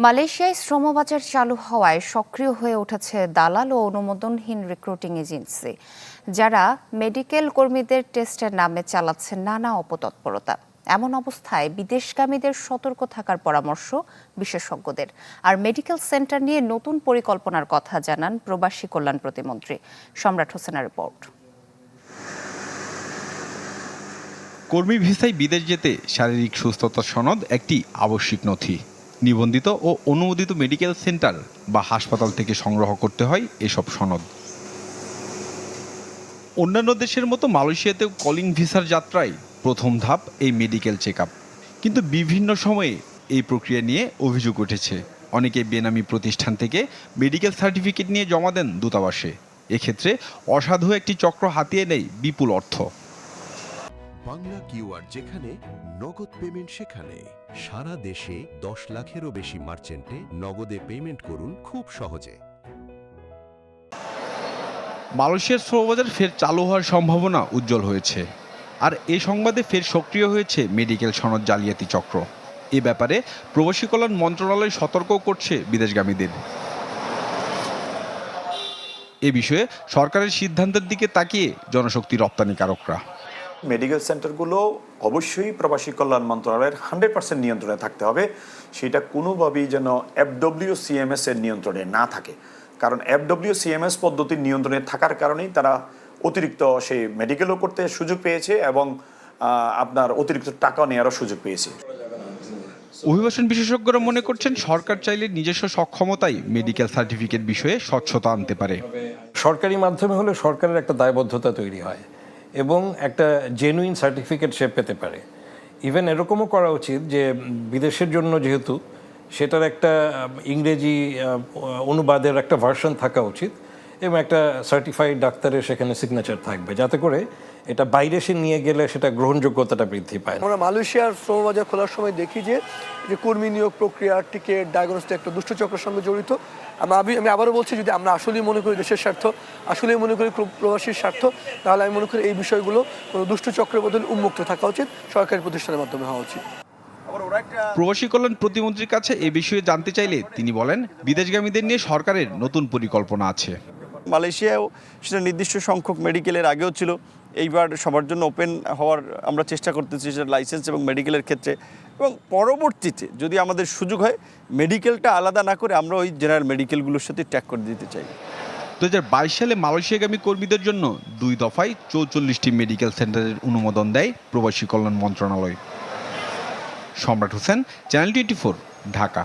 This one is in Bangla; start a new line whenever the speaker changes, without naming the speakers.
মালয়েশিয়ায় শ্রমবাজার চালু হওয়ায় সক্রিয় হয়ে উঠেছে দালাল ও অনুমোদনহীন রিক্রুটিং এজেন্সি, যারা মেডিকেল কর্মীদের টেস্টের নামে চালাচ্ছে নানা অপতৎপরতা। এমন অবস্থায় বিদেশগামীদের সতর্ক থাকার পরামর্শ বিশেষজ্ঞদের। আর মেডিকেল সেন্টার নিয়ে নতুন পরিকল্পনার কথা জানান প্রবাসী কল্যাণ প্রতিমন্ত্রী সম্রাট হোসেনের রিপোর্ট।
কর্মী ভিসায় বিদেশ যেতে শারীরিক সুস্থতা সনদ একটি আবশ্যিক নথি। নিবন্ধিত ও অনুমোদিত মেডিকেল সেন্টার বা হাসপাতাল থেকে সংগ্রহ করতে হয় এসব সনদ। অন্যান্য দেশের মতো মালয়েশিয়াতেও কলিং ভিসার যাত্রায় প্রথম ধাপ এই মেডিকেল চেক আপ। কিন্তু বিভিন্ন সময়ে এই প্রক্রিয়া নিয়ে অভিযোগ উঠেছে। অনেকে বেনামি প্রতিষ্ঠান থেকে মেডিকেল সার্টিফিকেট নিয়ে জমা দেন দূতাবাসে। এক্ষেত্রে অসাধু একটি চক্র হাতিয়ে নেয় বিপুল অর্থ।
বাংলা কিউআর, যেখানে নগদ পেমেন্ট সেখানে। সারা দেশে 10 লাখেরও বেশি মার্চেন্টে নগদে পেমেন্ট করুন খুব সহজে।
মালয়েশিয়ার শ্রমবাজার ফের চালু হওয়ার সম্ভাবনা উজ্জ্বল হয়েছে। আর এই সংবাদে ফের সক্রিয় হয়েছে মেডিকেল সনদ জালিয়াতি চক্র। এ ব্যাপারে প্রবাসী কল্যাণ মন্ত্রণালয় সতর্কও করছে বিদেশগামীদের। এ বিষয়ে সরকারের সিদ্ধান্তের দিকে তাকিয়ে জনশক্তি রপ্তানিকারকরা।
মেডিকেল সেন্টারগুলো অবশ্যই প্রবাসী কল্যাণ মন্ত্রণালয়ের 100% নিয়ন্ত্রণে থাকতে হবে। সেটা কোনোভাবেই যেন FWCMS এর নিয়ন্ত্রণে না থাকে, কারণ FWCMS পদ্ধতির নিয়ন্ত্রণে থাকার কারণেই তারা অতিরিক্ত সেই মেডিকেলও করতে সুযোগ পেয়েছে এবং আপনার অতিরিক্ত টাকা নেওয়ারও সুযোগ পেয়েছে।
অভিবাসন বিশেষজ্ঞরা মনে করছেন, সরকার চাইলে নিজস্ব সক্ষমতায় মেডিকেল সার্টিফিকেট বিষয়ে স্বচ্ছতা আনতে পারে।
সরকারি মাধ্যমে হলে সরকারের একটা দায়বদ্ধতা তৈরি হয় এবং একটা জেনুইন সার্টিফিকেট সে পেতে পারে। ইভেন এরকমও করা উচিত যে বিদেশের জন্য যেহেতু সেটার একটা ইংরেজি অনুবাদের একটা ভার্সন থাকা উচিত এবং একটা সার্টিফাইড ডাক্তারের সেখানে সিগনেচার থাকবে, যাতে করে এটা বাইরে সে নিয়ে গেলে সেটা গ্রহণযোগ্যতাটা বৃদ্ধি পায়।
আমরা মালয়েশিয়ার শ্রমবাজার খোলার সময় দেখি যে কর্মী নিয়োগ প্রক্রিয়া, টিকিট, ডায়াগনস্টিক একটা দুষ্টচক্রের সঙ্গে জড়িত। আমি আবারও বলছি, যদি আমরা আসলেই মনে করি দেশের স্বার্থ, আসলেই মনে করি প্রবাসীর স্বার্থ, তাহলে আমি মনে করি এই বিষয়গুলো কোনো দুষ্টচক্রের বদলে উন্মুক্ত থাকা উচিত, সরকারি প্রতিষ্ঠানের মাধ্যমে হওয়া উচিত।
প্রবাসী কল্যাণ প্রতিমন্ত্রীর কাছে এ বিষয়ে জানতে চাইলে তিনি বলেন, বিদেশগামীদের নিয়ে সরকারের নতুন পরিকল্পনা আছে।
মালয়েশিয়াও সেটা নির্দিষ্ট সংখ্যক মেডিকেলের আগেও ছিল, এইবার সবার জন্য ওপেন হওয়ার আমরা চেষ্টা করতেছি, সেটা লাইসেন্স এবং মেডিকেলের ক্ষেত্রে। এবং পরবর্তীতে যদি আমাদের সুযোগ হয়, মেডিকেলটা আলাদা না করে আমরা ওই জেনারেল মেডিকেলগুলোর সাথে ট্যাগ করে দিতে চাই।
2022 সালে মালয়েশিয়াগামী কর্মীদের জন্য 2 দফায় 44টি মেডিকেল সেন্টারের অনুমোদন দেয় প্রবাসী কল্যাণ মন্ত্রণালয়। সম্রাট হোসেন, চ্যানেল 24, ঢাকা।